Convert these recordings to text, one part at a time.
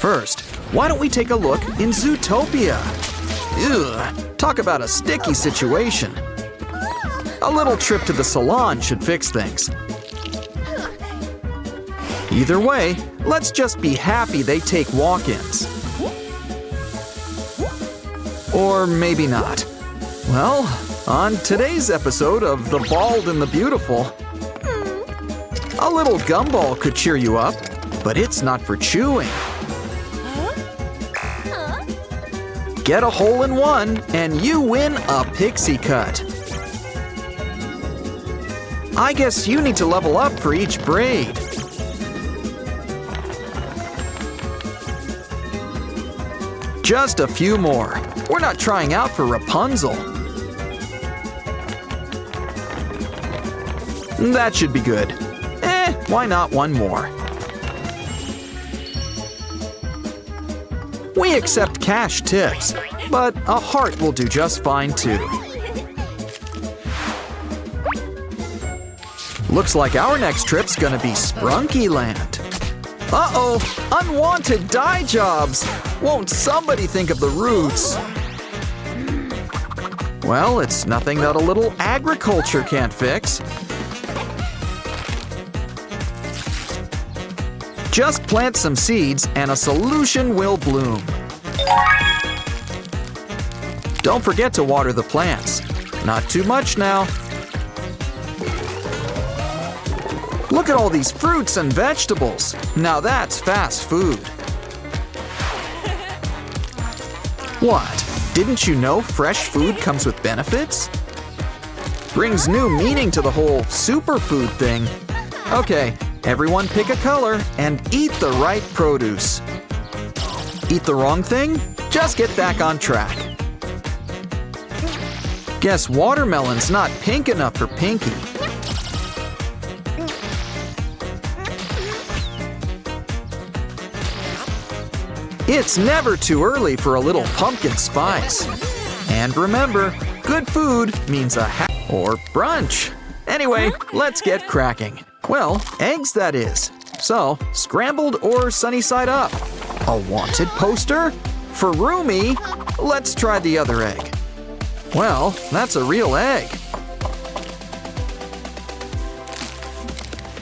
First, why don't we take a look in Zootopia? Ugh, talk about a sticky situation. A little trip to the salon should fix things. Either way, let's just be happy they take walk-ins. Or maybe not. Well, on today's episode of The Bald and the Beautiful, a little gumball could cheer you up, but it's not for chewing. Get a hole in one, and you win a pixie cut. I guess you need to level up for each braid. Just a few more. We're not trying out for Rapunzel. That should be good. Why not one more? We accept cash tips, but a heart will do just fine too. Looks like our next trip's gonna be Sprunky Land. Uh-oh, unwanted dye jobs! Won't somebody think of the roots? Well, it's nothing that a little agriculture can't fix. Just plant some seeds and a solution will bloom. Don't forget to water the plants. Not too much now. Look at all these fruits and vegetables. Now that's fast food. What? Didn't you know fresh food comes with benefits? Brings new meaning to the whole superfood thing. Okay, everyone pick a color and eat the right produce. Eat the wrong thing? Just get back on track. Guess watermelon's not pink enough for Pinky. It's never too early for a little pumpkin spice. And remember, good food means a or brunch. Anyway, let's get cracking. Well, eggs that is. So, scrambled or sunny side up? A wanted poster? For Roomy, let's try the other egg. Well, that's a real egg.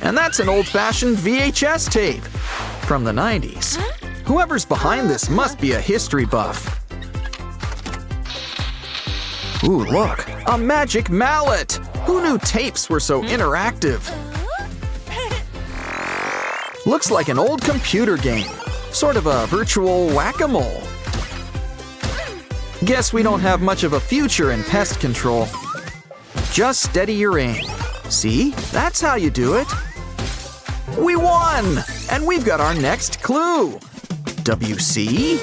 And that's an old-fashioned VHS tape from the 90s. Whoever's behind this must be a history buff. Ooh, look, a magic mallet! Who knew tapes were so interactive? Looks like an old computer game. Sort of a virtual whack-a-mole. Guess we don't have much of a future in pest control. Just steady your aim. See? That's how you do it. We won! And we've got our next clue. WC?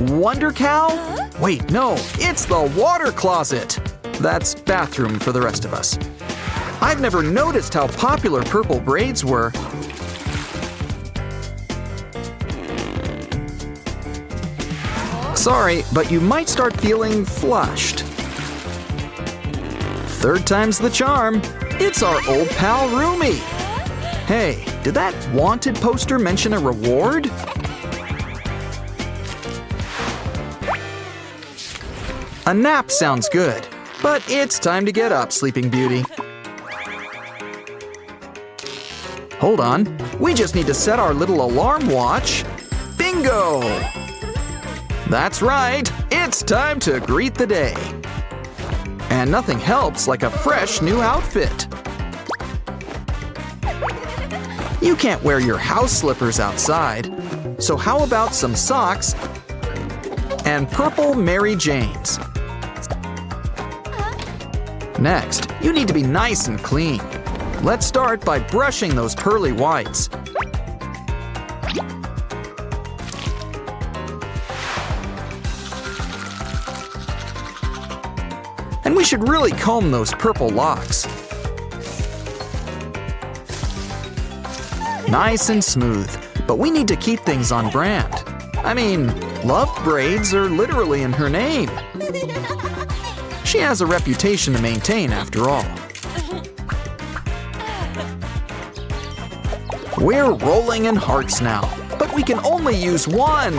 Wonder Cow? Wait, no, it's the water closet. That's bathroom for the rest of us. I've never noticed how popular purple braids were. Sorry, but you might start feeling flushed. Third time's the charm. It's our old pal Roomy. Hey, did that wanted poster mention a reward? A nap sounds good, but it's time to get up, Sleeping Beauty. Hold on, we just need to set our little alarm watch. Bingo! That's right, it's time to greet the day. And nothing helps like a fresh new outfit. You can't wear your house slippers outside, so how about some socks and purple Mary Janes? Next, you need to be nice and clean. Let's start by brushing those pearly whites. And we should really comb those purple locks. Nice and smooth, but we need to keep things on brand. I mean, Lovebraids are literally in her name. She has a reputation to maintain after all. We're rolling in hearts now, but we can only use one.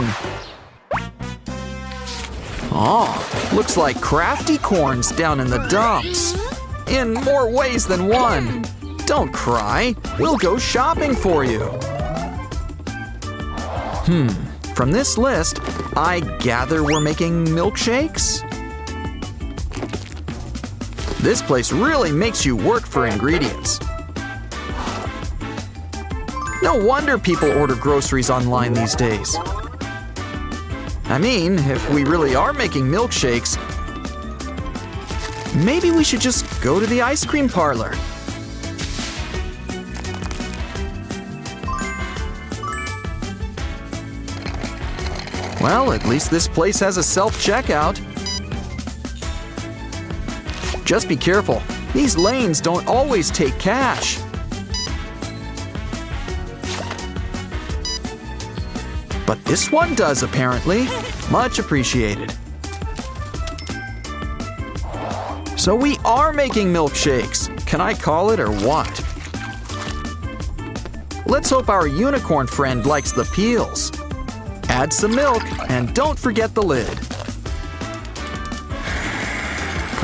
Oh, looks like crafty corns down in the dumps. In more ways than one. Don't cry, we'll go shopping for you. From this list, I gather we're making milkshakes? This place really makes you work for ingredients. No wonder people order groceries online these days. I mean, if we really are making milkshakes, maybe we should just go to the ice cream parlor. Well, at least this place has a self-checkout. Just be careful. These lanes don't always take cash. But this one does, apparently. Much appreciated. So we are making milkshakes. Can I call it or what? Let's hope our unicorn friend likes the peels. Add some milk and don't forget the lid.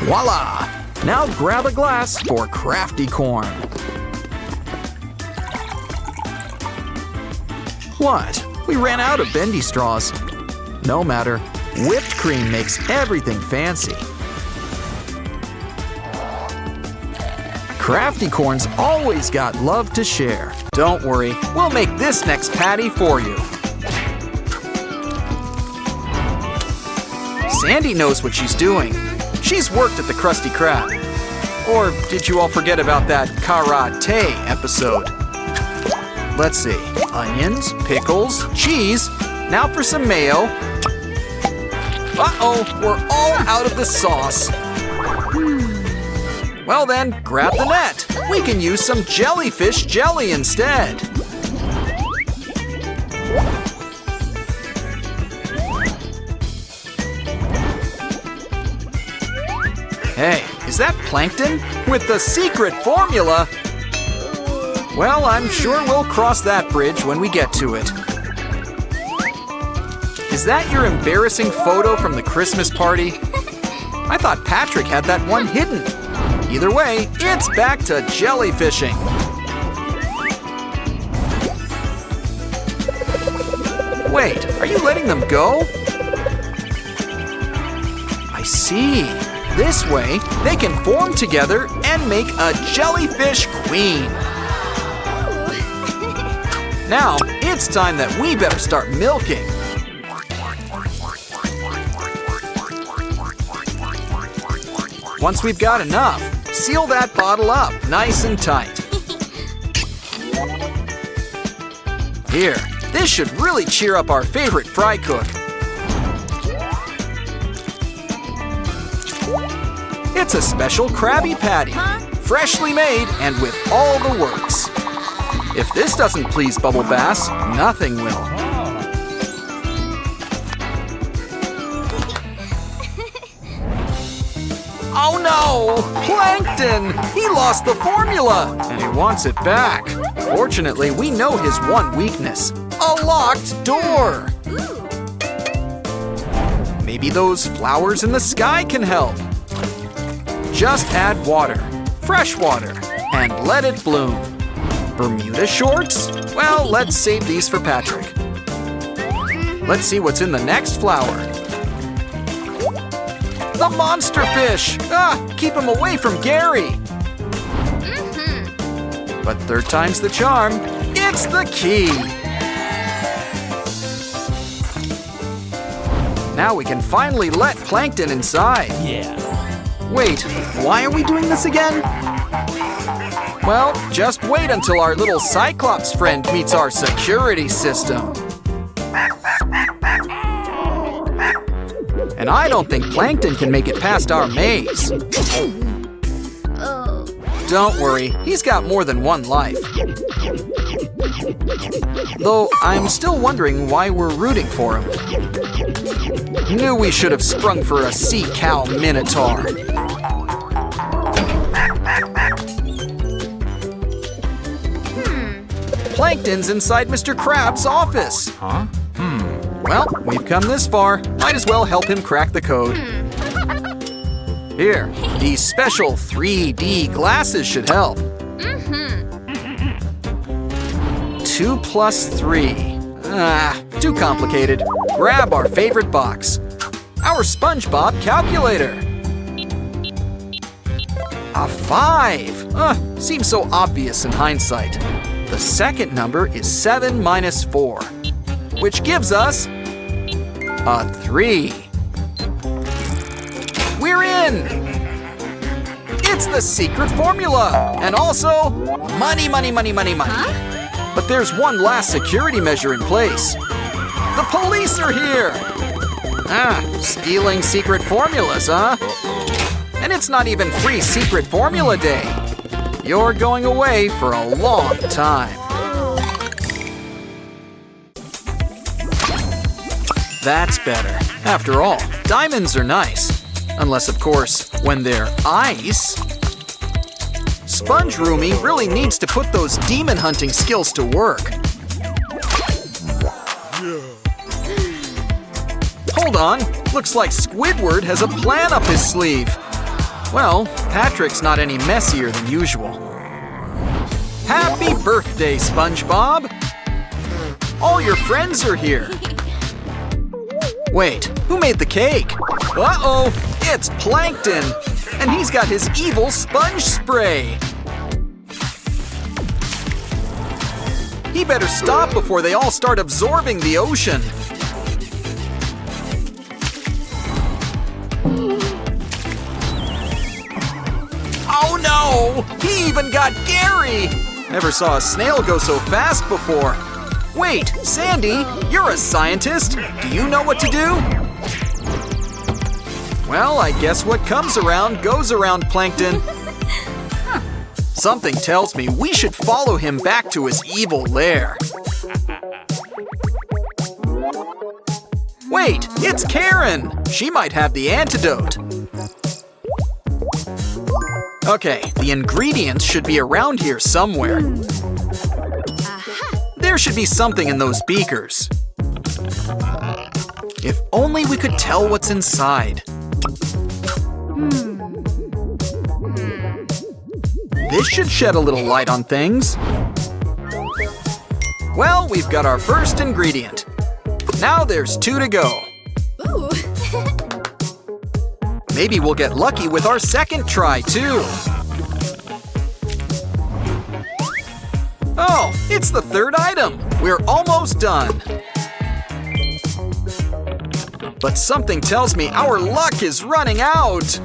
Voila! Now grab a glass for crafty corn. What? We ran out of bendy straws. No matter, whipped cream makes everything fancy. Crafty corn's always got love to share. Don't worry, we'll make this next patty for you. Sandy knows what she's doing. She's worked at the Krusty Krab. Or did you all forget about that karate episode? Let's see. Onions, pickles, cheese. Now for some mayo. Uh-oh, we're all out of the sauce. Well then, grab the net. We can use some jellyfish jelly instead. Hey, is that plankton? With the secret formula? Well, I'm sure we'll cross that bridge when we get to it. Is that your embarrassing photo from the Christmas party? I thought Patrick had that one hidden. Either way, it's back to jellyfishing. Wait, are you letting them go? I see. This way, they can form together and make a jellyfish queen. Now, it's time that we better start milking. Once we've got enough, seal that bottle up nice and tight. Here, this should really cheer up our favorite fry cook. It's a special Krabby Patty, freshly made and with all the works. If this doesn't please Bubble Bass, nothing will. Oh no! Plankton! He lost the formula! And he wants it back. Fortunately, we know his one weakness. A locked door! Maybe those flowers in the sky can help. Just add water, fresh water, and let it bloom. Bermuda shorts? Well, let's save these for Patrick. Let's see what's in the next flower. The monster fish! Keep him away from Gary! But third time's the charm. It's the key! Now we can finally let Plankton inside. Yeah. Wait, why are we doing this again? Well, just wait until our little Cyclops friend meets our security system. And I don't think Plankton can make it past our maze. Don't worry, he's got more than one life. Though I'm still wondering why we're rooting for him. Knew we should have sprung for a sea cow minotaur. Plankton's inside Mr. Krabs' office. Huh? Well, we've come this far. Might as well help him crack the code. Here, these special 3D glasses should help. 2 plus 3. Too complicated. Grab our favorite box. Our SpongeBob calculator. A 5. Seems so obvious in hindsight. The second number is 7 minus 4, which gives us a 3. We're in! It's the secret formula! And also, money, money, money, money, money. But there's one last security measure in place. The police are here! Stealing secret formulas, huh? And it's not even free Secret Formula Day. You're going away for a long time. That's better. After all, diamonds are nice. Unless, of course, when they're ice. Sponge Roomy really needs to put those demon hunting skills to work. Hold on. Looks like Squidward has a plan up his sleeve. Well, Patrick's not any messier than usual. Happy birthday, SpongeBob! All your friends are here. Wait, who made the cake? Uh-oh, it's Plankton! And he's got his evil sponge spray! He better stop before they all start absorbing the ocean. Oh no! He even got Gary! Never saw a snail go so fast before. Wait, Sandy, you're a scientist. Do you know what to do? Well, I guess what comes around goes around, Plankton. Something tells me we should follow him back to his evil lair. Wait, it's Karen! She might have the antidote. Okay, the ingredients should be around here somewhere. There should be something in those beakers. If only we could tell what's inside. This should shed a little light on things. Well, we've got our first ingredient. Now there's 2 to go. Maybe we'll get lucky with our second try, too. Oh, it's the third item. We're almost done. But something tells me our luck is running out.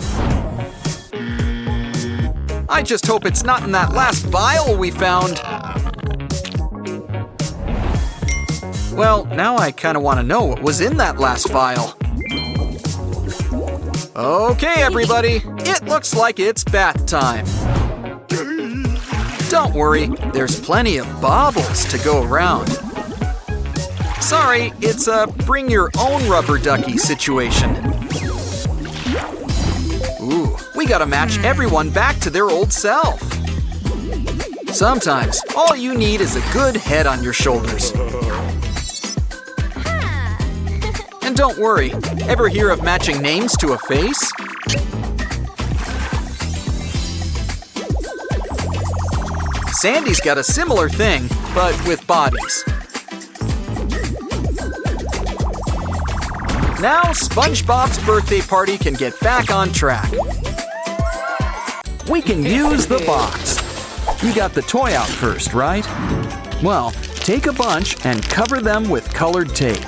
I just hope it's not in that last vial we found. Well, now I kind of want to know what was in that last vial. Okay, everybody, it looks like it's bath time. Don't worry, there's plenty of baubles to go around. Sorry, it's a bring your own rubber ducky situation. Ooh, we gotta match everyone back to their old self. Sometimes, all you need is a good head on your shoulders. And don't worry, ever hear of matching names to a face? Sandy's got a similar thing, but with bodies. Now SpongeBob's birthday party can get back on track. We can use the box. You got the toy out first, right? Well, take a bunch and cover them with colored tape.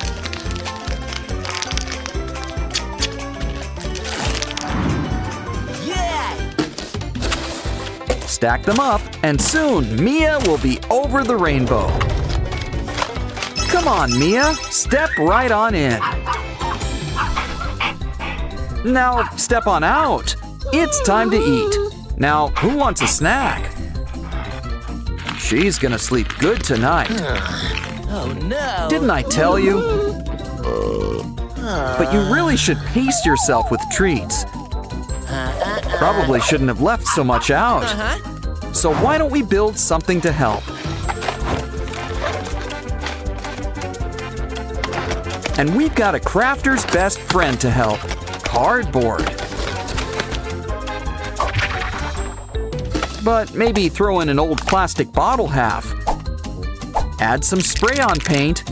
Stack them up, and soon Mia will be over the rainbow. Come on, Mia, step right on in. Now, step on out. It's time to eat. Now, who wants a snack? She's gonna sleep good tonight. Oh no! Didn't I tell you? But you really should pace yourself with treats. Probably shouldn't have left so much out. So why don't we build something to help? And we've got a crafter's best friend to help, cardboard. But maybe throw in an old plastic bottle half. Add some spray-on paint.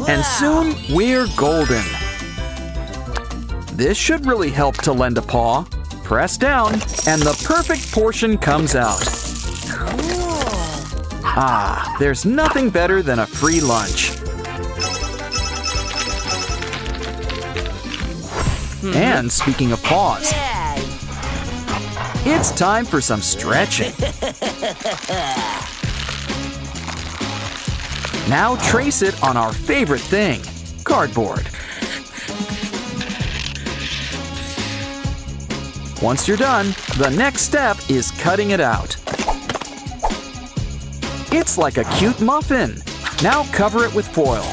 And soon we're golden. This should really help to lend a paw. Press down, and the perfect portion comes out. Ah, there's nothing better than a free lunch. And speaking of paws, it's time for some stretching. Now trace it on our favorite thing, cardboard. Once you're done, the next step is cutting it out. It's like a cute muffin. Now cover it with foil.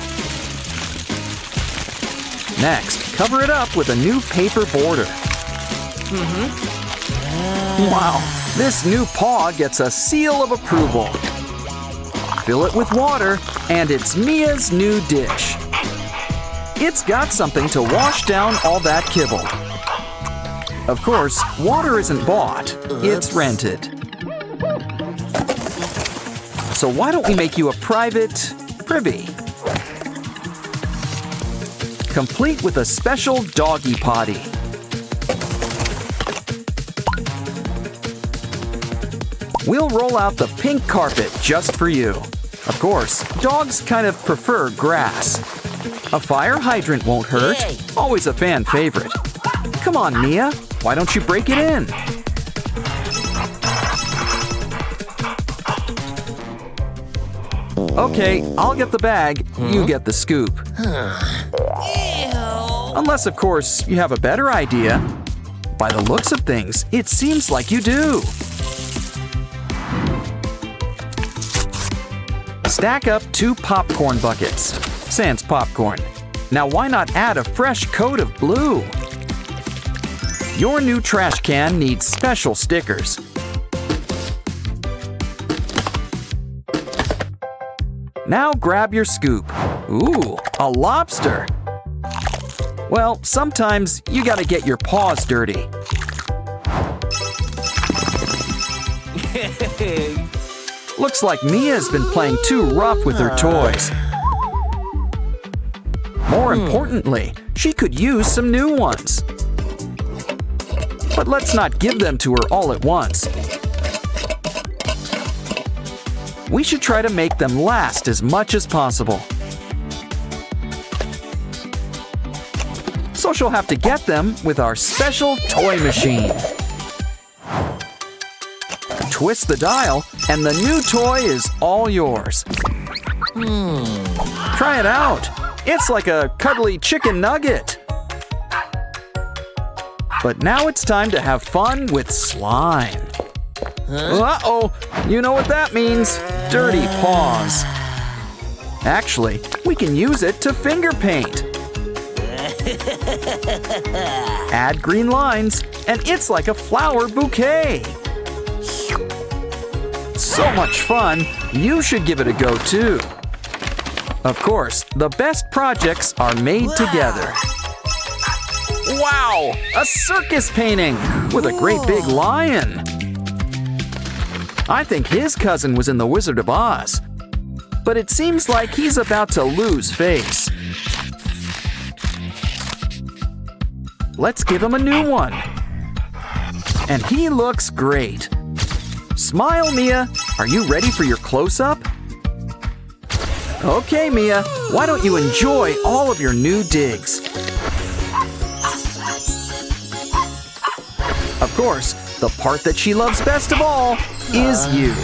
Next, cover it up with a new paper border. Wow, this new paw gets a seal of approval. Fill it with water, and it's Mia's new dish. It's got something to wash down all that kibble. Of course, water isn't bought, it's rented. So why don't we make you a private privy? Complete with a special doggy potty. We'll roll out the pink carpet just for you. Of course, dogs kind of prefer grass. A fire hydrant won't hurt, always a fan favorite. Come on, Mia, why don't you break it in? Okay, I'll get the bag, you get the scoop. Unless, of course, you have a better idea. By the looks of things, it seems like you do. Stack up 2 popcorn buckets, sans popcorn. Now why not add a fresh coat of blue? Your new trash can needs special stickers. Now grab your scoop. Ooh, a lobster. Well, sometimes you gotta get your paws dirty. Looks like Mia's been playing too rough with her toys. More importantly, she could use some new ones. But let's not give them to her all at once. We should try to make them last as much as possible. So she'll have to get them with our special toy machine. Twist the dial, and the new toy is all yours. Try it out. It's like a cuddly chicken nugget. But now it's time to have fun with slime. Uh-oh, you know what that means. Dirty paws. Actually, we can use it to finger paint. Add green lines, and it's like a flower bouquet. So much fun, you should give it a go too. Of course, the best projects are made together. Wow, a circus painting with a great big lion. I think his cousin was in The Wizard of Oz. But it seems like he's about to lose face. Let's give him a new one. And he looks great. Smile, Mia. Are you ready for your close-up? Okay, Mia, why don't you enjoy all of your new digs? Of course, the part that she loves best of all is you.